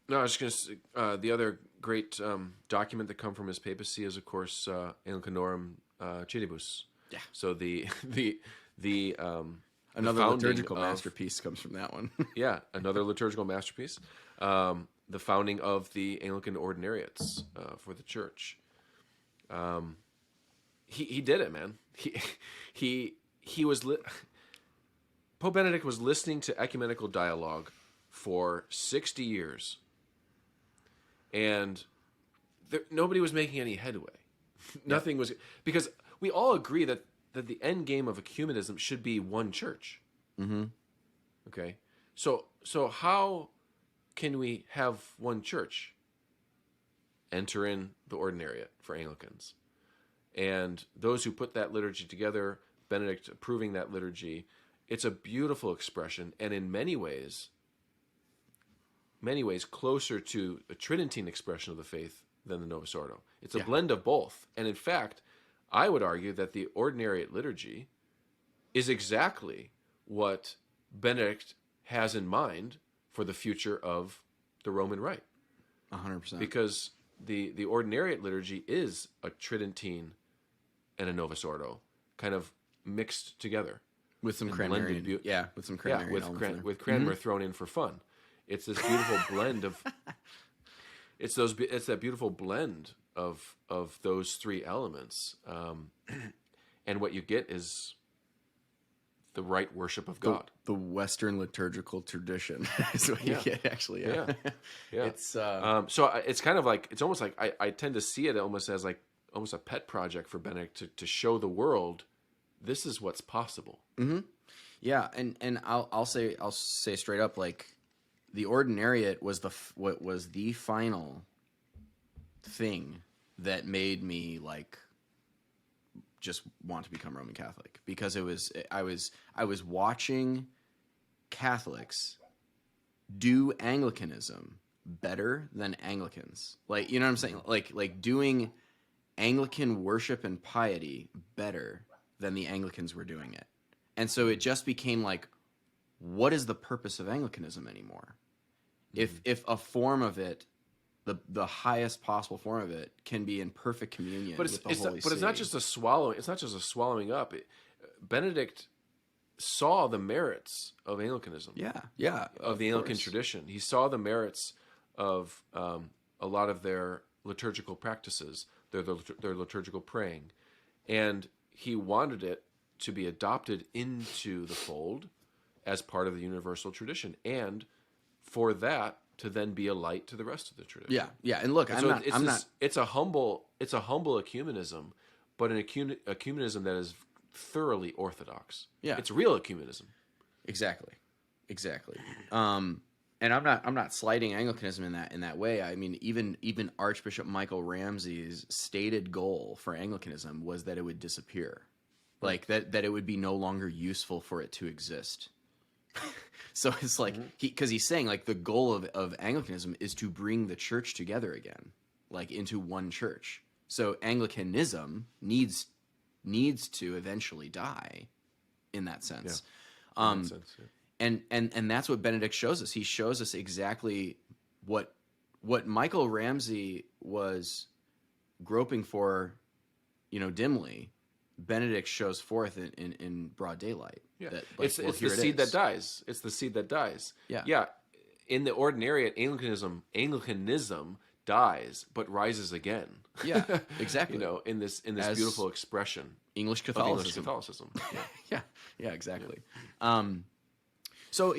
No, I was just going to. The other great document that come from his papacy is, of course, Anglicanorum Cedibus. Yeah. So the Another founding liturgical of masterpiece comes from that one. yeah, another liturgical masterpiece. The founding of the Anglican Ordinariates for the church. He did it, man. He was Pope Benedict was listening to ecumenical dialogue for 60 years, and nobody was making any headway. Nothing was, because we all agree that the end game of ecumenism should be one church. Mm-hmm. Okay, so how can we have one church? Enter in the Ordinariate for Anglicans, and those who put that liturgy together, Benedict approving that liturgy. It's a beautiful expression, and in many ways closer to a Tridentine expression of the faith than the Novus Ordo. It's a blend of both, and in fact, I would argue that the Ordinariate liturgy is exactly what Benedict has in mind for the future of the Roman Rite. 100%. Because the Ordinariate liturgy is a Tridentine and a Novus Ordo kind of mixed together. With some cranberry. With some cranberry. With cranberry thrown in for fun. It's this beautiful blend of it's that beautiful blend of those three elements. And what you get is the right worship of God. The Western liturgical tradition is what you get, actually. Yeah. It's so it's kind of like, it's almost like I tend to see it almost as like almost a pet project for Benedict to show the world this is what's possible. Mm-hmm. Yeah, and I'll say straight up, like, the Ordinariate was what was the final thing that made me like just want to become Roman Catholic, because I was watching Catholics do Anglicanism better than Anglicans. Like, you know what I'm saying? Like doing Anglican worship and piety better than the Anglicans were doing it. And so it just became like, what is the purpose of Anglicanism anymore? Mm-hmm. If a form of it, the highest possible form of it, can be in perfect communion with the Holy See. But it's not just a swallowing. It's not just a swallowing up. Benedict saw the merits of Anglicanism. Of the Anglican tradition. He saw the merits of a lot of their liturgical practices, their liturgical praying, and he wanted it to be adopted into the fold as part of the universal tradition, and for that to then be a light to the rest of the tradition. Yeah. And look, it's a humble ecumenism, but an ecumenism that is thoroughly orthodox. Yeah, it's real ecumenism. Exactly. And I'm not slighting Anglicanism in that way. I mean, even Archbishop Michael Ramsey's stated goal for Anglicanism was that it would disappear, like that it would be no longer useful for it to exist. So it's like, because he's saying, like, the goal of Anglicanism is to bring the church together again, like into one church. So Anglicanism needs to eventually die in that sense. Yeah. In that sense, yeah. And that's what Benedict shows us. He shows us exactly what Michael Ramsey was groping for, dimly. Benedict shows forth in broad daylight. Yeah, that, like, it's the seed that dies. It's the seed that dies. Yeah. In the Ordinariate, Anglicanism dies but rises again. Yeah, exactly. In this beautiful expression, English of Catholicism. English Catholicism. Yeah, exactly. So